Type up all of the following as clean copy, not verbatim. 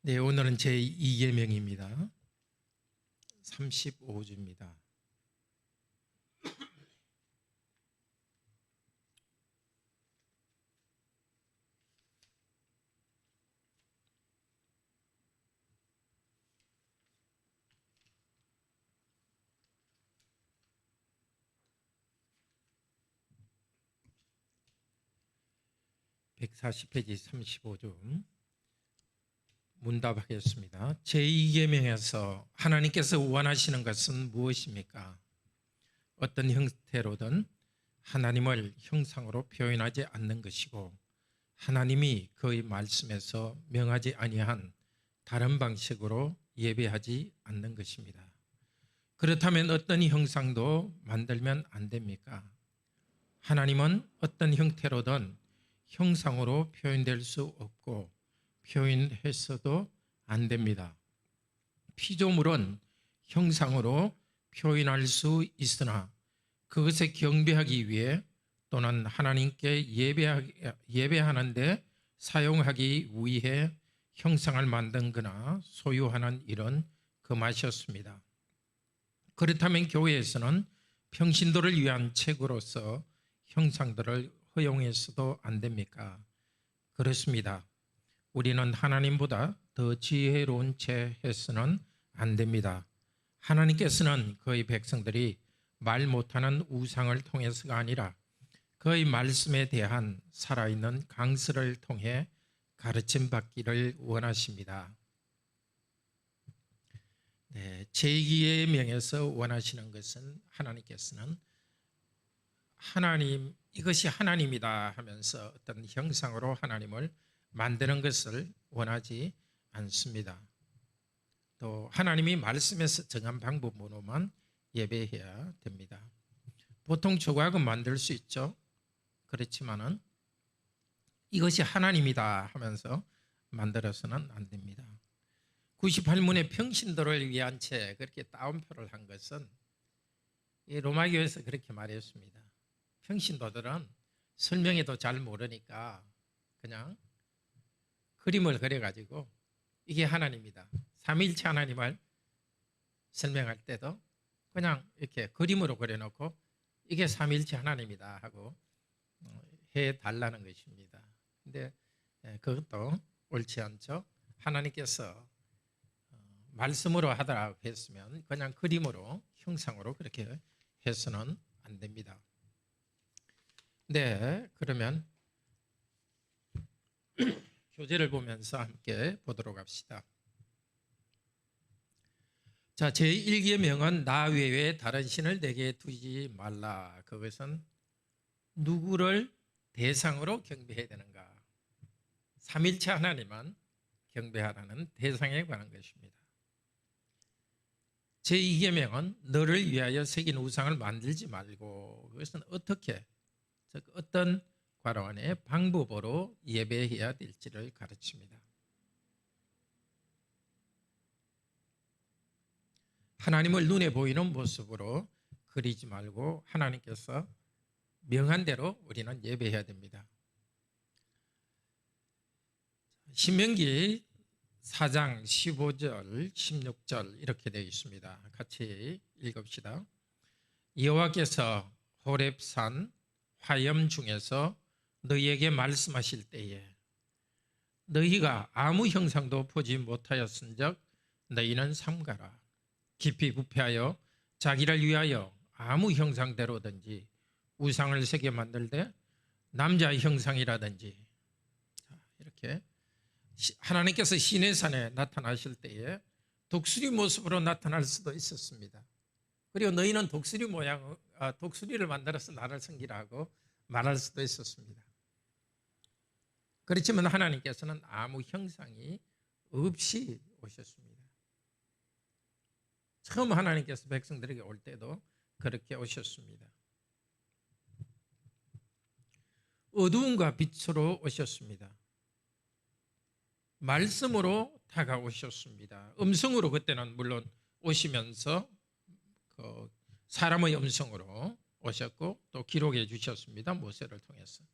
네, 오늘은 제2계명입니다. 35주입니다. (140페이지) 35주 문답하겠습니다. 제2계명에서 하나님께서 원하시는 것은 무엇입니까? 어떤 형태로든 하나님을 형상으로 표현하지 않는 것이고, 하나님이 그의 말씀에서 명하지 아니한 다른 방식으로 예배하지 않는 것입니다. 그렇다면 어떤 형상도 만들면 안 됩니까? 하나님은 어떤 형태로든 형상으로 표현될 수 없고 표현했어도 안 됩니다. 피조물은 형상으로 표현할 수 있으나 그것에 경배하기 위해 또는 하나님께 예배하는데 사용하기 위해 형상을 만든 거나 소유하는 일은 금하셨습니다. 그렇다면 교회에서는 평신도를 위한 책으로서 형상들을 허용해서도 안 됩니까? 그렇습니다. 우리는 하나님보다 더 지혜로운 채 해서는 안 됩니다. 하나님께서는 그의 백성들이 말 못하는 우상을 통해서가 아니라 그의 말씀에 대한 살아있는 강서를 통해 가르침 받기를 원하십니다. 네, 제2계명에서 원하시는 것은 하나님께서는 하나님, 이것이 하나님이다 하면서 어떤 형상으로 하나님을 만드는 것을 원하지 않습니다. 또 하나님이 말씀에서 정한 방법으로만 예배해야 됩니다. 보통 조각은 만들 수 있죠. 그렇지만은 이것이 하나님이다 하면서 만들어서는 안 됩니다. 98문의 평신도를 위한 채 그렇게 따옴표를 한 것은 이 로마교에서 그렇게 말했습니다. 평신도들은 설명해도 잘 모르니까 그냥 그림을 그려가지고 이게 하나님이다. 삼위일체 하나님을 설명할 때도 그냥 이렇게 그림으로 그려놓고 이게 삼위일체 하나님이다 하고 해달라는 것입니다. 근데 그것도 옳지 않죠. 하나님께서 말씀으로 하더라고 했으면 그냥 그림으로 형상으로 그렇게 해서는 안 됩니다. 네, 그러면 교재를 보면서 함께 보도록 합시다. 자, 제1계명은 나 외에 다른 신을 내게 두지 말라. 그것은 누구를 대상으로 경배해야 되는가? 삼일체 하나님만 경배하라는 대상에 관한 것입니다. 제2계명은 너를 위하여 새긴 우상을 만들지 말고, 그것은 어떻게, 즉 어떤 관원의 방법으로 예배해야 될지를 가르칩니다. 하나님을 눈에 보이는 모습으로 그리지 말고 하나님께서 명한 대로 우리는 예배해야 됩니다. 신명기 4장 15절 16절 이렇게 되어 있습니다. 같이 읽읍시다. 여호와께서 호렙산 화염 중에서 너희에게 말씀하실 때에 너희가 아무 형상도 보지 못하였은즉 너희는 삼가라. 깊이 부패하여 자기를 위하여 아무 형상대로든지 우상을 새겨 만들되 남자의 형상이라든지, 이렇게 하나님께서 시내산에 나타나실 때에 독수리 모습으로 나타날 수도 있었습니다. 그리고 너희는 독수리를 만들어서 나를 섬기라 하고 말할 수도 있었습니다. 그렇지만 하나님께서는 아무 형상이 없이 오셨습니다. 처음 하나님께서 백성들에게 올 때도 그렇게 오셨습니다. 어두움과 빛으로 오셨습니다. 말씀으로 다가오셨습니다. 음성으로 그때는 물론 오시면서 사람의 음성으로 오셨고 또 기록해 주셨습니다. 모세를 통해서.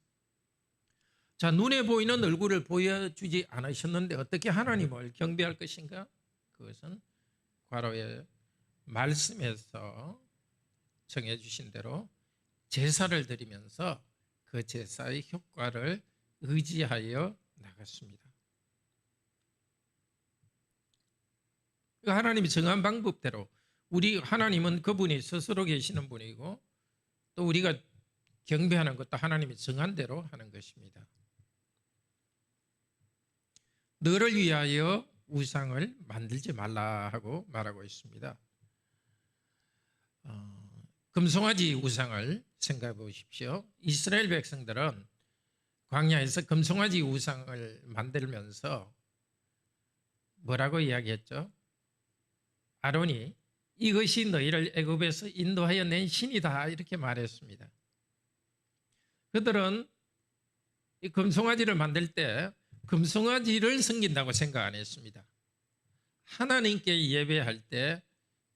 자, 눈에 보이는 얼굴을 보여주지 않으셨는데 어떻게 하나님을 경배할 것인가? 그것은 과로의 말씀에서 정해주신 대로 제사를 드리면서 그 제사의 효과를 의지하여 나갔습니다. 하나님이 정한 방법대로 우리 하나님은 그분이 스스로 계시는 분이고 또 우리가 경배하는 것도 하나님이 정한 대로 하는 것입니다. 너를 위하여 우상을 만들지 말라 하고 말하고 있습니다. 금송아지 우상을 생각해 보십시오. 이스라엘 백성들은 광야에서 금송아지 우상을 만들면서 뭐라고 이야기했죠? 아론이 이것이 너희를 애굽에서 인도하여 낸 신이다 이렇게 말했습니다. 그들은 이 금송아지를 만들 때 금송아지를 섬긴다고 생각 안 했습니다. 하나님께 예배할 때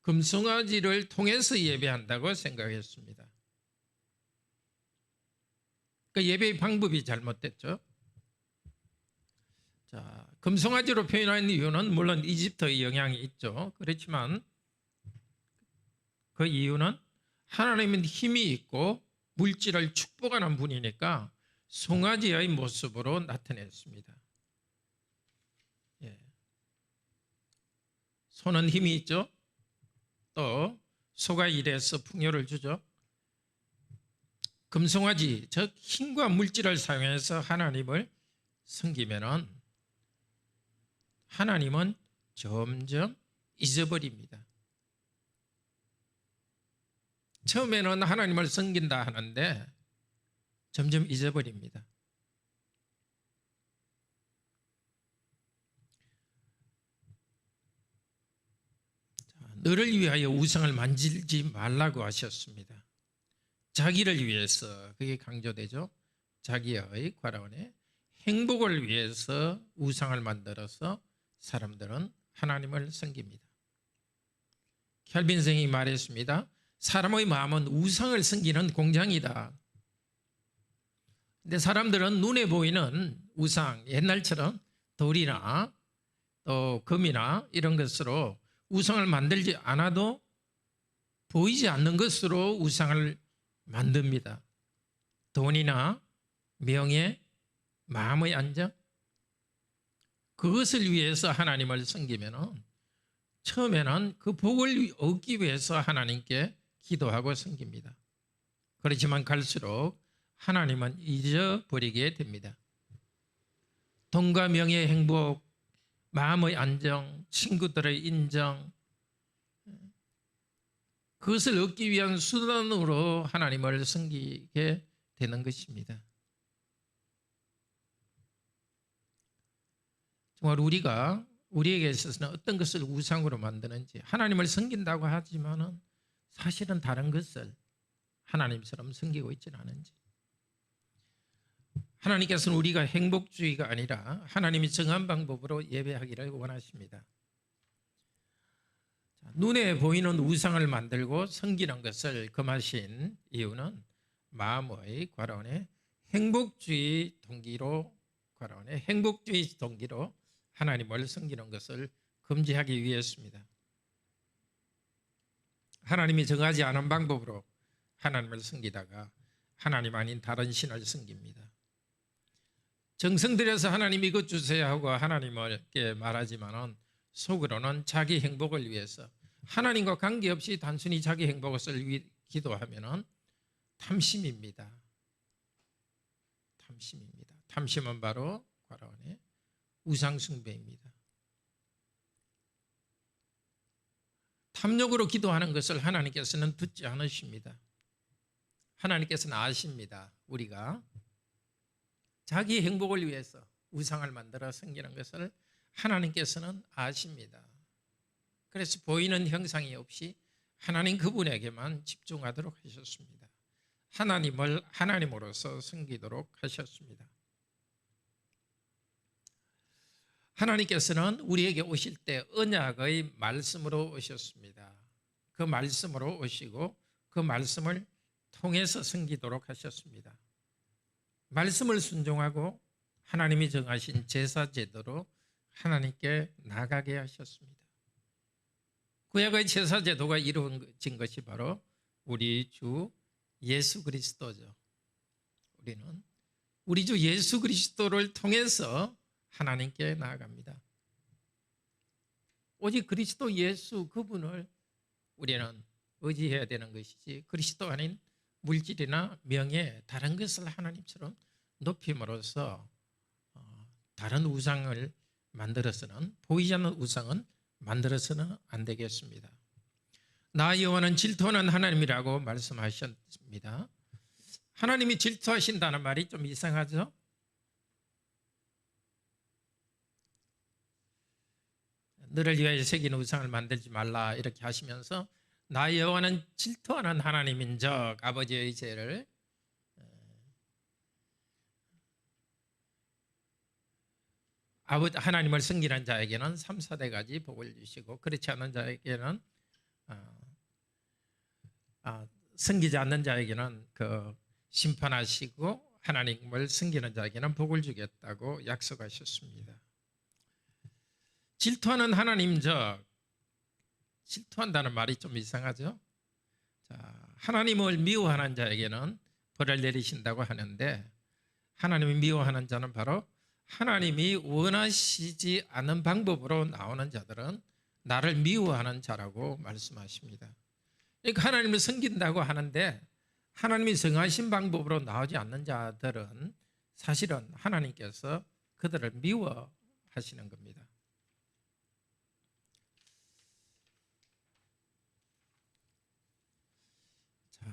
금송아지를 통해서 예배한다고 생각했습니다. 그 예배의 방법이 잘못됐죠. 자, 금송아지로 표현한 이유는 물론 이집트의 영향이 있죠. 그렇지만 그 이유는 하나님은 힘이 있고 물질을 축복하는 분이니까 송아지의 모습으로 나타냈습니다. 예. 손은 힘이 있죠. 또 소가 일해서 풍요를 주죠. 금송아지, 즉 힘과 물질을 사용해서 하나님을 섬기면은 하나님은 점점 잊어버립니다. 처음에는 하나님을 섬긴다 하는데 점점 잊어버립니다. 너를 위하여 우상을 만지지 말라고 하셨습니다. 자기를 위해서, 그게 강조되죠. 자기의 과라원의 행복을 위해서 우상을 만들어서 사람들은 하나님을 섬깁니다. 켈빈 선생이 말했습니다. 사람의 마음은 우상을 섬기는 공장이다. 근데 사람들은 눈에 보이는 우상, 옛날처럼 돌이나 또 금이나 이런 것으로 우상을 만들지 않아도 보이지 않는 것으로 우상을 만듭니다. 돈이나 명예, 마음의 안정, 그것을 위해서 하나님을 섬기면 처음에는 그 복을 얻기 위해서 하나님께 기도하고 섬깁니다. 그렇지만 갈수록 하나님은 잊어버리게 됩니다. 돈과 명예, 행복, 마음의 안정, 친구들의 인정, 그것을 얻기 위한 수단으로 하나님을 섬기게 되는 것입니다. 정말 우리에게 있어서는 어떤 것을 우상으로 만드는지, 하나님을 섬긴다고 하지만은 사실은 다른 것을 하나님처럼 섬기고 있지는 않은지, 하나님께서는 우리가 행복주의가 아니라 하나님이 정한 방법으로 예배하기를 원하십니다. 눈에 보이는 우상을 만들고 섬기는 것을 금하신 이유는 마음의 과라원의 행복주의 동기로 하나님을 섬기는 것을 금지하기 위해서입니다. 하나님이 정하지 않은 방법으로 하나님을 섬기다가 하나님 아닌 다른 신을 섬깁니다. 정성 들여서 하나님 이것 주세요 하고 하나님께 말하지만은 속으로는 자기 행복을 위해서 하나님과 관계없이 단순히 자기 행복을 위해 기도하면은 탐심입니다. 탐심은 바로 과라원의 우상숭배입니다. 탐욕으로 기도하는 것을 하나님께서는 듣지 않으십니다. 하나님께서는 아십니다. 우리가 자기 행복을 위해서 우상을 만들어 섬기는 것을 하나님께서는 아십니다. 그래서 보이는 형상이 없이 하나님 그분에게만 집중하도록 하셨습니다. 하나님을 하나님으로서 섬기도록 하셨습니다. 하나님께서는 우리에게 오실 때 언약의 말씀으로 오셨습니다. 그 말씀으로 오시고 그 말씀을 통해서 섬기도록 하셨습니다. 말씀을 순종하고 하나님이 정하신 제사 제도로 하나님께 나가게 하셨습니다. 구약의 제사 제도가 이루어진 것이 바로 우리 주 예수 그리스도죠. 우리는 우리 주 예수 그리스도를 통해서 하나님께 나아갑니다. 오직 그리스도 예수 그분을 우리는 의지해야 되는 것이지, 그리스도 아닌 물질이나 명예, 다른 것을 하나님처럼 높임으로써 다른 우상을 만들어서는, 보이지 않는 우상은 만들어서는 안 되겠습니다. 나 여호와는 질투하는 하나님이라고 말씀하셨습니다. 하나님이 질투하신다는 말이 좀 이상하죠? 너를 위하여 새긴 우상을 만들지 말라 이렇게 하시면서 나 여호와는 질투하는 하나님인즉 아버지의 죄를 하나님을 섬기는 자에게는 3, 4대까지 복을 주시고 그렇지 않은 자에게는 섬기지 않는 자에게는 그 심판하시고 하나님을 섬기는 자에게는 복을 주겠다고 약속하셨습니다. 질투하는 하나님적, 질투한다는 말이 좀 이상하죠? 자, 하나님을 미워하는 자에게는 벌을 내리신다고 하는데, 하나님이 미워하는 자는 바로 하나님이 원하시지 않은 방법으로 나오는 자들은 나를 미워하는 자라고 말씀하십니다. 그러니까 하나님을 섬긴다고 하는데 하나님이 정하신 방법으로 나오지 않는 자들은 사실은 하나님께서 그들을 미워하시는 겁니다.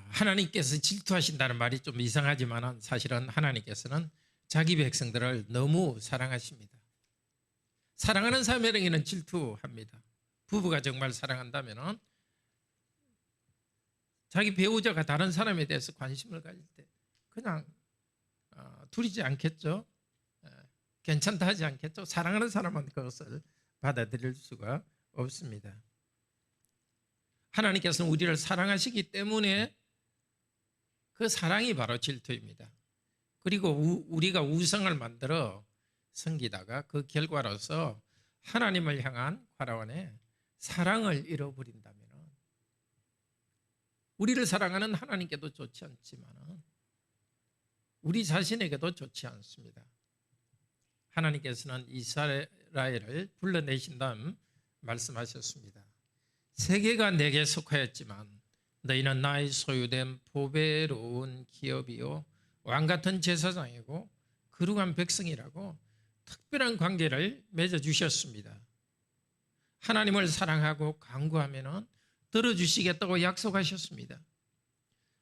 하나님께서 질투하신다는 말이 좀 이상하지만 사실은 하나님께서는 자기 백성들을 너무 사랑하십니다. 사랑하는 사람에게는 질투합니다. 부부가 정말 사랑한다면 자기 배우자가 다른 사람에 대해서 관심을 가질 때 그냥 두리지 않겠죠. 괜찮다 하지 않겠죠. 사랑하는 사람은 그것을 받아들일 수가 없습니다. 하나님께서는 우리를 사랑하시기 때문에 그 사랑이 바로 질투입니다. 그리고 우리가 우상을 만들어 섬기다가 그 결과로서 하나님을 향한 과라원의 사랑을 잃어버린다면 우리를 사랑하는 하나님께도 좋지 않지만 우리 자신에게도 좋지 않습니다. 하나님께서는 이스라엘을 불러내신 다음 말씀하셨습니다. 세계가 내게 속하였지만 너희는 나의 소유된 보배로운 기업이요 왕같은 제사장이고 거룩한 백성이라고 특별한 관계를 맺어주셨습니다. 하나님을 사랑하고 간구하면 들어주시겠다고 약속하셨습니다.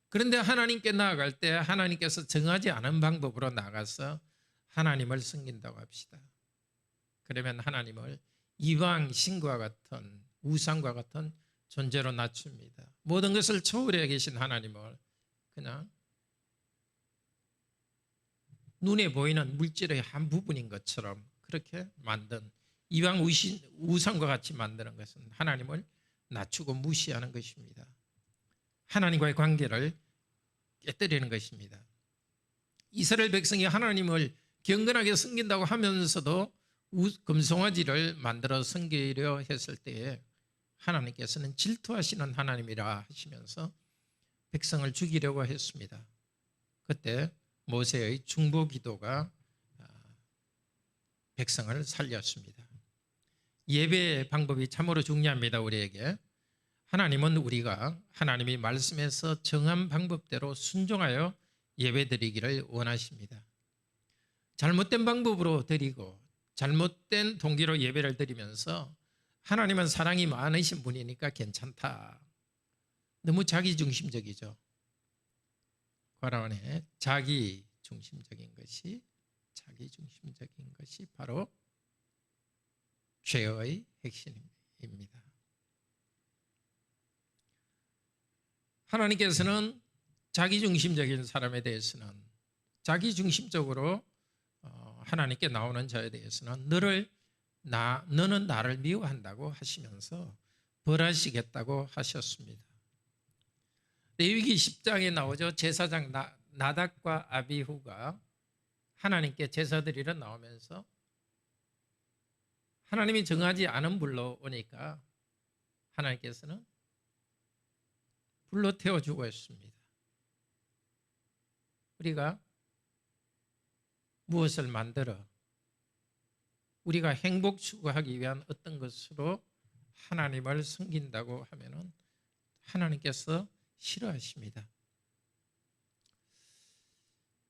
그런데 하나님께 나아갈 때 하나님께서 정하지 않은 방법으로 나가서 하나님을 섬긴다고 합시다. 그러면 하나님을 이방 신과 같은 우상과 같은 존재로 낮춥니다. 모든 것을 초월해 계신 하나님을 그냥 눈에 보이는 물질의 한 부분인 것처럼 그렇게 만든 이방 우상과 같이 만드는 것은 하나님을 낮추고 무시하는 것입니다. 하나님과의 관계를 깨뜨리는 것입니다. 이스라엘 백성이 하나님을 경건하게 섬긴다고 하면서도 금송아지를 만들어 섬기려 했을 때에 하나님께서는 질투하시는 하나님이라 하시면서 백성을 죽이려고 했습니다. 그때 모세의 중보 기도가 백성을 살렸습니다. 예배의 방법이 참으로 중요합니다. 우리에게 하나님은 우리가 하나님이 말씀에서 정한 방법대로 순종하여 예배드리기를 원하십니다. 잘못된 방법으로 드리고 잘못된 동기로 예배를 드리면서 하나님은 사랑이 많으신 분이니까 괜찮다. 너무 자기중심적이죠. 과라원의 자기중심적인 것이 바로 죄의 핵심입니다. 하나님께서는 자기중심적인 사람에 대해서는 자기중심적으로 하나님께 나오는 자에 대해서는 너는 나를 미워한다고 하시면서 벌하시겠다고 하셨습니다. 레위기 10장에 나오죠. 제사장 나답과 아비후가 하나님께 제사 드리러 나오면서 하나님이 정하지 않은 불로 오니까 하나님께서는 불로 태워주고 있습니다. 우리가 무엇을 만들어 우리가 행복 추구하기 위한 어떤 것으로 하나님을 섬긴다고 하면은 하나님께서 싫어하십니다.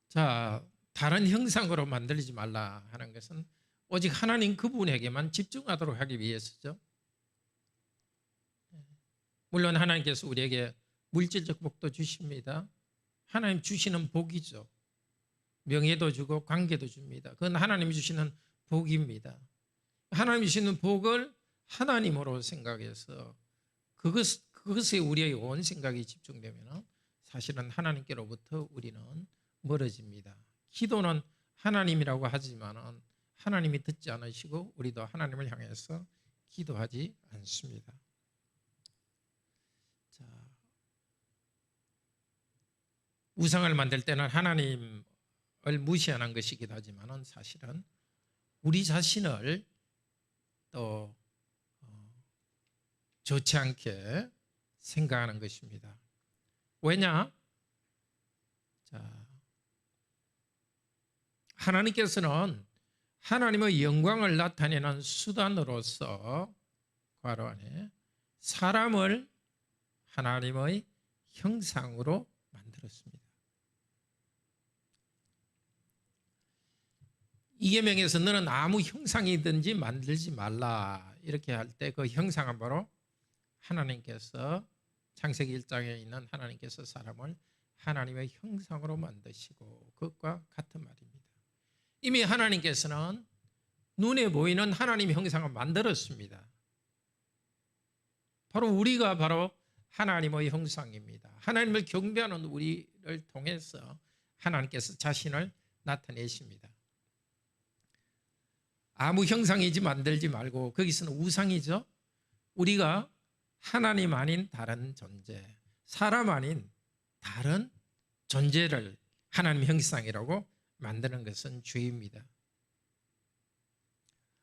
자, 다른 형상으로 만들지 말라 하는 것은 오직 하나님 그분에게만 집중하도록 하기 위해서죠. 물론 하나님께서 우리에게 물질적 복도 주십니다. 하나님 주시는 복이죠. 명예도 주고 관계도 줍니다. 그건 하나님이 주시는 복입니다. 하나님이 주시는 복을 하나님으로 생각해서 그것에 우리의 온 생각이 집중되면 사실은 하나님께로부터 우리는 멀어집니다. 기도는 하나님이라고 하지만 하나님이 듣지 않으시고 우리도 하나님을 향해서 기도하지 않습니다. 자, 우상을 만들 때는 하나님을 무시하는 것이기도 하지만 사실은 우리 자신을 또 좋지 않게 생각하는 것입니다. 왜냐? 자, 하나님께서는 하나님의 영광을 나타내는 수단으로서 괄호 안에 사람을 하나님의 형상으로 만들었습니다. 이 계명에서 너는 아무 형상이든지 만들지 말라 이렇게 할 때 그 형상은 바로 하나님께서 창세기 1장에 있는 하나님께서 사람을 하나님의 형상으로 만드시고 그것과 같은 말입니다. 이미 하나님께서는 눈에 보이는 하나님의 형상을 만들었습니다. 바로 우리가 바로 하나님의 형상입니다. 하나님을 경배하는 우리를 통해서 하나님께서 자신을 나타내십니다. 아무 형상이지 만들지 말고 거기서는 우상이죠. 우리가 하나님 아닌 다른 존재, 사람 아닌 다른 존재를 하나님 형상이라고 만드는 것은 죄입니다.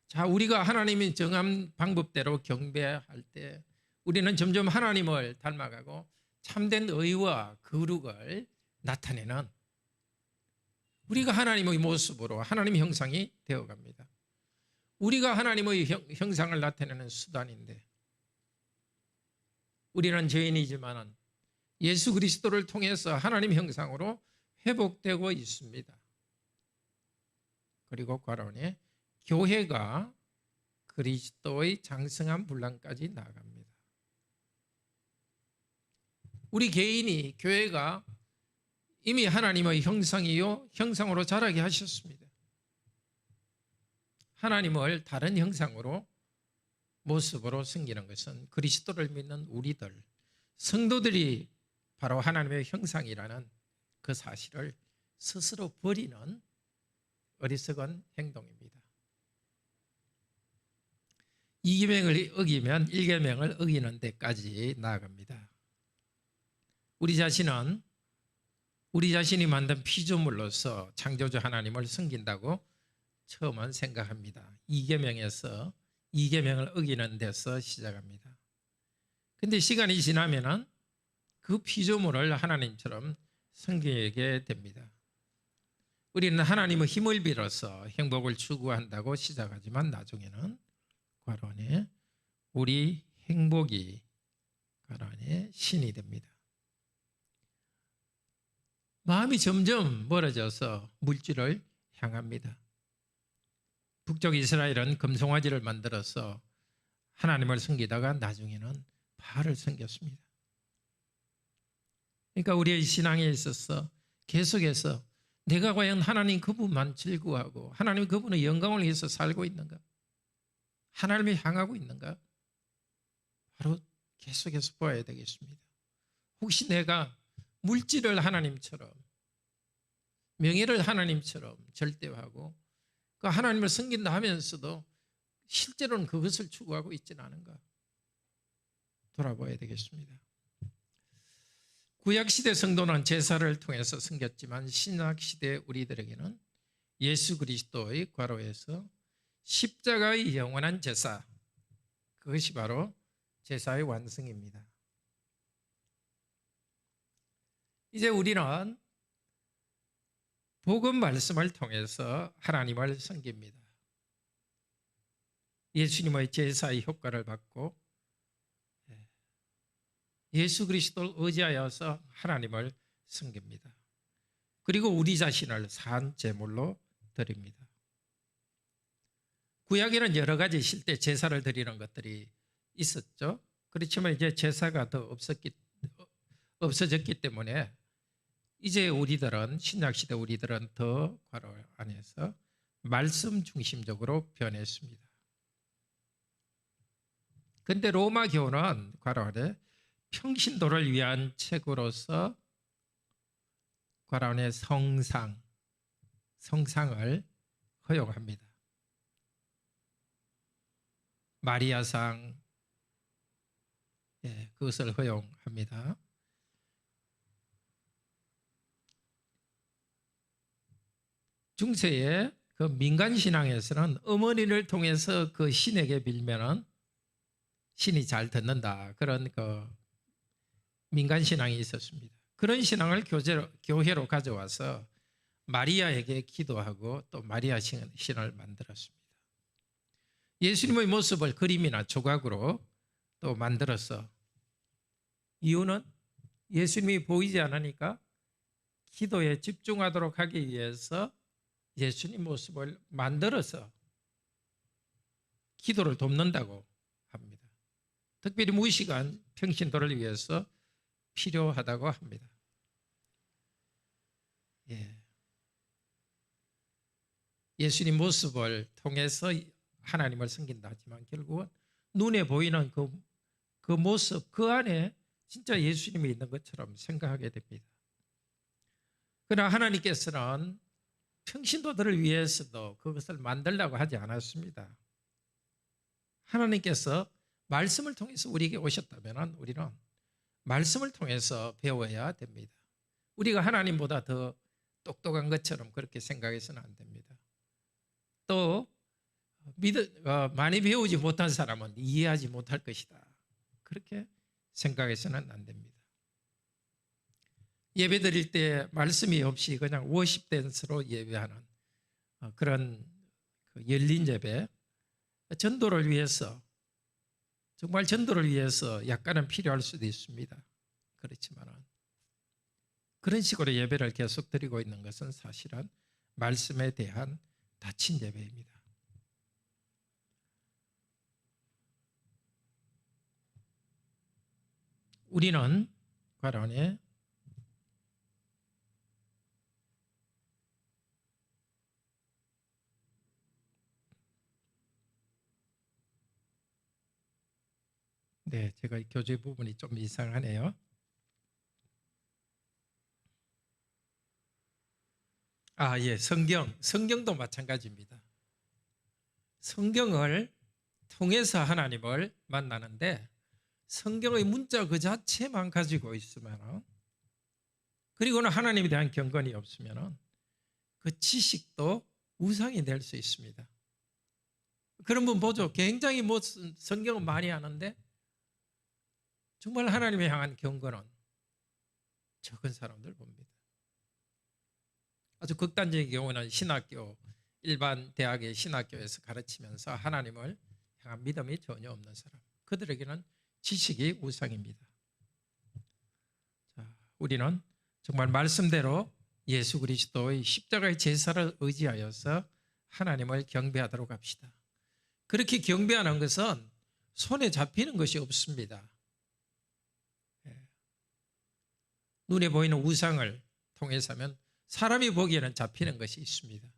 자, 우리가 하나님이 정한 방법대로 경배할 때 우리는 점점 하나님을 닮아가고 참된 의와 거룩을 나타내는 우리가 하나님의 모습으로 하나님의 형상이 되어갑니다. 우리가 하나님의 형상을 나타내는 수단인데 우리는 죄인이지만 예수 그리스도를 통해서 하나님 형상으로 회복되고 있습니다. 그리고 괄호에 교회가 그리스도의 장성한 분량까지 나아갑니다. 우리 개인이 교회가 이미 하나님의 형상이요 형상으로 자라게 하셨습니다. 하나님을 다른 형상으로 모습으로 섬기는 것은 그리스도를 믿는 우리들 성도들이 바로 하나님의 형상이라는 그 사실을 스스로 버리는 어리석은 행동입니다. 2계명을 어기면 1계명을 어기는 데까지 나아갑니다. 우리 자신은 우리 자신이 만든 피조물로서 창조주 하나님을 섬긴다고 처음은 생각합니다. 2계명에서 2계명을 어기는 데서 시작합니다. 그런데 시간이 지나면 그 피조물을 하나님처럼 섬기게 됩니다. 우리는 하나님의 힘을 빌어서 행복을 추구한다고 시작하지만 나중에는 괄호 안에 우리 행복이 괄호 안에 신이 됩니다. 마음이 점점 멀어져서 물질을 향합니다. 북쪽 이스라엘은 금송아지를 만들어서 하나님을 섬기다가 나중에는 바알을 섬겼습니다. 그러니까 우리의 신앙에 있어서 계속해서 내가 과연 하나님 그분만 즐거워하고 하나님 그분의 영광을 위해서 살고 있는가? 하나님을 향하고 있는가? 바로 계속해서 보아야 되겠습니다. 혹시 내가 물질을 하나님처럼 명예를 하나님처럼 절대화하고 그 하나님을 섬긴다 하면서도 실제로는 그것을 추구하고 있지는 않은가? 돌아봐야 되겠습니다. 구약시대 성도는 제사를 통해서 섬겼지만 신약시대 우리들에게는 예수 그리스도의 괄호에서 십자가의 영원한 제사, 그것이 바로 제사의 완성입니다. 이제 우리는 복음 말씀을 통해서 하나님을 섬깁니다. 예수님의 제사의 효과를 받고 예수 그리스도를 의지하여서 하나님을 섬깁니다. 그리고 우리 자신을 산 제물로 드립니다. 구약에는 여러 가지 실제 제사를 드리는 것들이 있었죠. 그렇지만 이제 제사가 더 없어졌기 때문에 이제 우리들은 신약시대 우리들은 더 괄호 안에서 말씀 중심적으로 변했습니다. 그런데 로마 교는 괄호 안에 평신도를 위한 책으로서 괄호 안에 성상을 허용합니다. 마리아상, 그것을 허용합니다. 중세의 그 민간 신앙에서는 어머니를 통해서 그 신에게 빌면은 신이 잘 듣는다, 그런 그 민간 신앙이 있었습니다. 그런 신앙을 교회로 가져와서 마리아에게 기도하고 또 마리아 신을 만들었습니다. 예수님의 모습을 그림이나 조각으로 또 만들어서, 이유는 예수님이 보이지 않으니까 기도에 집중하도록 하기 위해서 예수님 모습을 만들어서 기도를 돕는다고 합니다. 특별히 무시간 평신도를 위해서 필요하다고 합니다. 예수님 모습을 통해서 하나님을 섬긴다 하지만 결국은 눈에 보이는 그 모습, 그 안에 진짜 예수님이 있는 것처럼 생각하게 됩니다. 그러나 하나님께서는 평신도들을 위해서도 그것을 만들려고 하지 않았습니다. 하나님께서 말씀을 통해서 우리에게 오셨다면 우리는 말씀을 통해서 배워야 됩니다. 우리가 하나님보다 더 똑똑한 것처럼 그렇게 생각해서는 안 됩니다. 또 많이 배우지 못한 사람은 이해하지 못할 것이다, 그렇게 생각해서는 안 됩니다. 예배 드릴 때 말씀이 없이 그냥 워십 댄스로 예배하는 그런 열린 예배, 전도를 위해서, 정말 전도를 위해서 약간은 필요할 수도 있습니다. 그렇지만 그런 식으로 예배를 계속 드리고 있는 것은 사실은 말씀에 대한 닫힌 예배입니다. 우리는 과란에 제가 교재 부분이 좀 이상하네요. 성경도 마찬가지입니다. 성경을 통해서 하나님을 만나는데 성경의 문자 그 자체만 가지고 있으면, 그리고는 하나님에 대한 경건이 없으면 그 지식도 우상이 될 수 있습니다. 그런 분 보죠. 굉장히 성경은 많이 아는데 정말 하나님을 향한 경건은 적은 사람들 봅니다. 아주 극단적인 경우는 신학교, 일반 대학의 신학교에서 가르치면서 하나님을 향한 믿음이 전혀 없는 사람, 그들에게는 지식이 우상입니다. 우리는 정말 말씀대로 예수 그리스도의 십자가의 제사를 의지하여서 하나님을 경배하도록 합시다. 그렇게 경배하는 것은 손에 잡히는 것이 없습니다. 눈에 보이는 우상을 통해서 하면 사람이 보기에는 잡히는 것이 있습니다.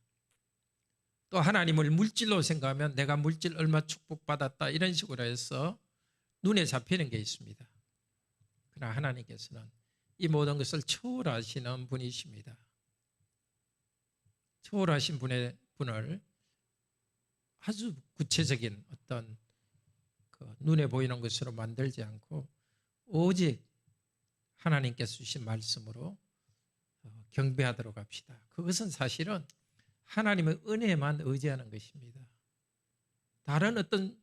또 하나님을 물질로 생각하면 내가 물질 얼마 축복받았다, 이런 식으로 해서 눈에 잡히는 게 있습니다. 그러나 하나님께서는 이 모든 것을 초월하시는 분이십니다. 초월하신 분을 아주 구체적인 어떤 눈에 보이는 것으로 만들지 않고 오직 하나님께서 주신 말씀으로 경배하도록 합시다. 그것은 사실은 하나님의 은혜만 의지하는 것입니다. 다른 어떤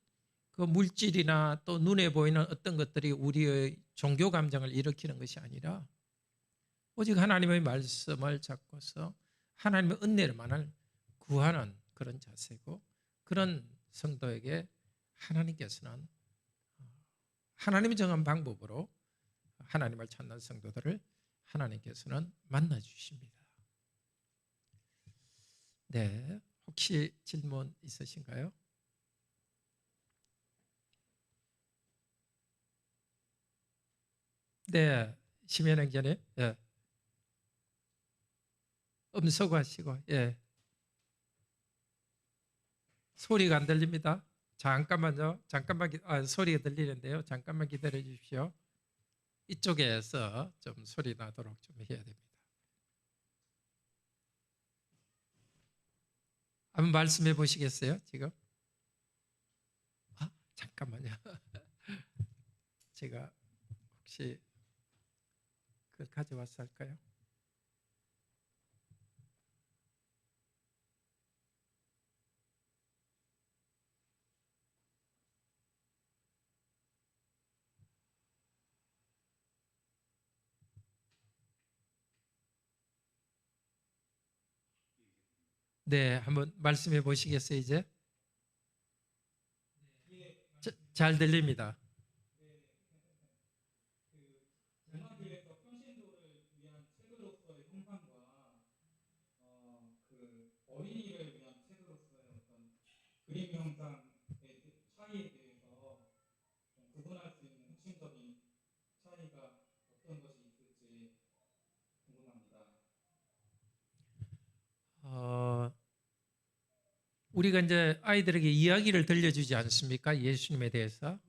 그 물질이나 또 눈에 보이는 어떤 것들이 우리의 종교 감정을 일으키는 것이 아니라 오직 하나님의 말씀을 잡고서 하나님의 은혜만을 구하는 그런 자세고, 그런 성도에게 하나님께서는 하나님이 정한 방법으로 하나님을 찾는 성도들을 하나님께서는 만나 주십니다. 네, 혹시 질문 있으신가요? 네, 심연행전에 예. 음소거하시고, 예. 소리가 안 들립니다. 잠깐만요. 잠깐만 소리가 들리는데요. 잠깐만 기다려 주십시오. 이쪽에서 좀 소리 나도록 좀 해야 됩니다. 한번 말씀해 보시겠어요? 지금? 잠깐만요. 제가 혹시 그걸 가져와서 할까요? 네, 한번 말씀해 보시겠어요, 이제? 잘 들립니다. 어린이를 위한 책으로서의 어떤 그림 형상의 차이에 대해서 좀 구분할 수 있는 핵심적인 차이가 어떤 것이 있을지 궁금합니다. 우리가 이제 아이들에게 이야기를 들려주지 않습니까? 예수님에 대해서.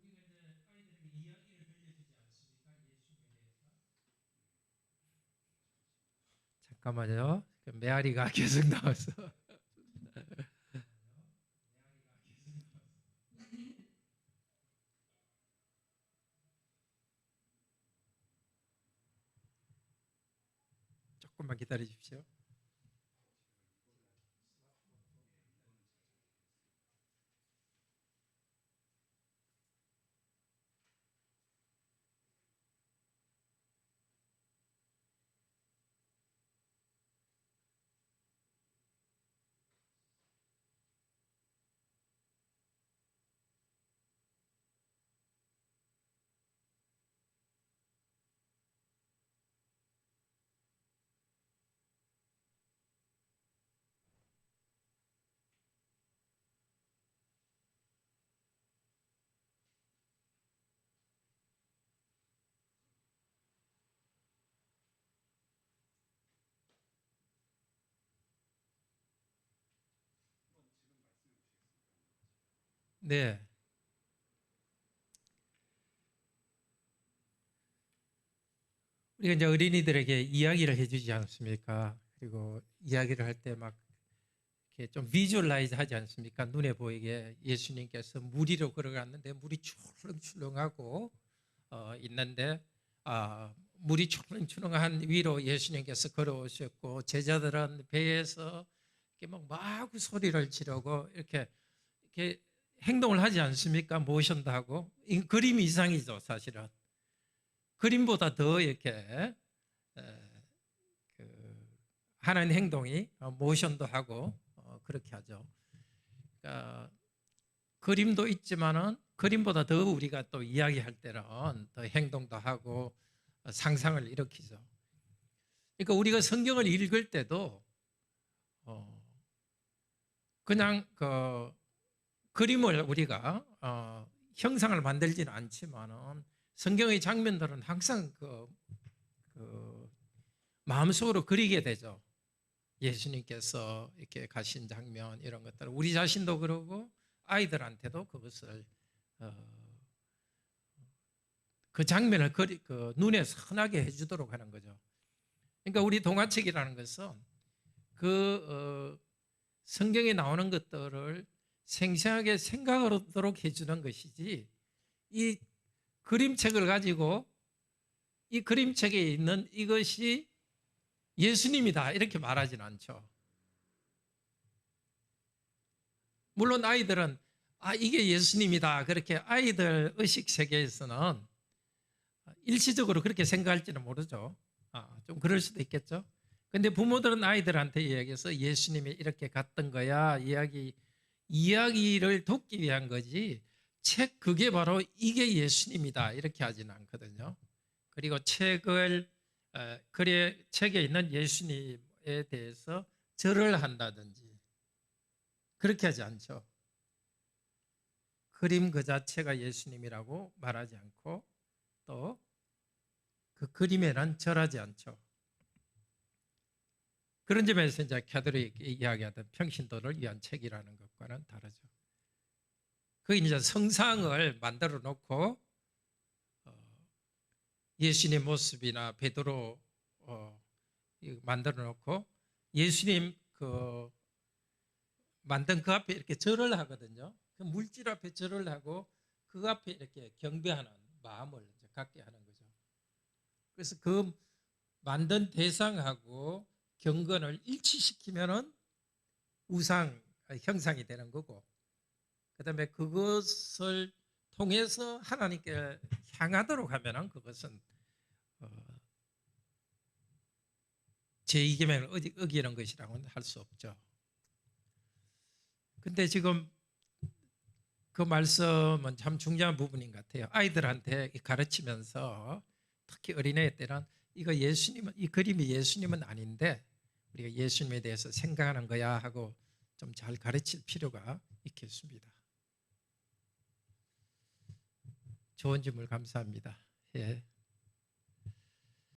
잠깐만요. 메아리가 계속 나와서. 조금만 기다려 주십시오. 네. 우리가 이제 어린이들에게 이야기를 해주지 않습니까? 그리고 이야기를 할 때 막 이렇게 좀 비주얼라이즈 하지 않습니까? 눈에 보이게 예수님께서 물 위로 걸어갔는데 물이 출렁출렁하고 있는데 물이 출렁출렁한 위로 예수님께서 걸어오셨고 제자들은 배에서 이렇게 막 마구 소리를 지르고 이렇게 행동을 하지 않습니까? 모션도 하고 이 그림 이상이죠, 사실은. 그림보다 더 이렇게 하는 행동이 모션도 하고 그렇게 하죠. 그러니까 그림도 있지만은 그림보다 더 우리가 또 이야기할 때는 더 행동도 하고 상상을 일으키죠. 그러니까 우리가 성경을 읽을 때도 그냥 그 그림을 우리가 형상을 만들지는 않지만은 성경의 장면들은 항상 그 마음속으로 그리게 되죠. 예수님께서 이렇게 가신 장면 이런 것들 우리 자신도 그러고 아이들한테도 그것을 그 장면을 그 눈에 선하게 해주도록 하는 거죠. 그러니까 우리 동화책이라는 것은 그 성경에 나오는 것들을 생생하게 생각하도록 해주는 것이지 이 그림책을 가지고 이 그림책에 있는 이것이 예수님이다 이렇게 말하지는 않죠. 물론 아이들은 이게 예수님이다 그렇게 아이들 의식 세계에서는 일시적으로 그렇게 생각할지는 모르죠. 좀 그럴 수도 있겠죠. 근데 부모들은 아이들한테 이야기해서 예수님이 이렇게 갔던 거야 이야기를 돕기 위한 거지, 그게 바로 이게 예수님이다 이렇게 하지는 않거든요. 그리고 책에 있는 예수님에 대해서 절을 한다든지 그렇게 하지 않죠. 그림 그 자체가 예수님이라고 말하지 않고 또 그 그림에는 절하지 않죠. 그런 점에서 이제 캐톨릭이 이야기하던 평신도를 위한 책이라는 것과는 다르죠. 그 이제 성상을 만들어 놓고 예수님 모습이나 베드로 만들어 놓고 예수님 만든 그 앞에 이렇게 절을 하거든요. 그 물질 앞에 절을 하고 그 앞에 이렇게 경배하는 마음을 갖게 하는 거죠. 그래서 그 만든 대상하고 경건을 일치시키면은 우상 형상이 되는 거고, 그다음에 그것을 통해서 하나님께 향하도록 하면은 그것은 제2계명을 어기는 것이라고는 할 수 없죠. 근데 지금 그 말씀은 참 중요한 부분인 것 같아요. 아이들한테 가르치면서 특히 어린애 때는 이 그림이 예수님은 아닌데 우리가 예수님에 대해서 생각하는 거야 하고 좀 잘 가르칠 필요가 있겠습니다. 좋은 질문 감사합니다. 예.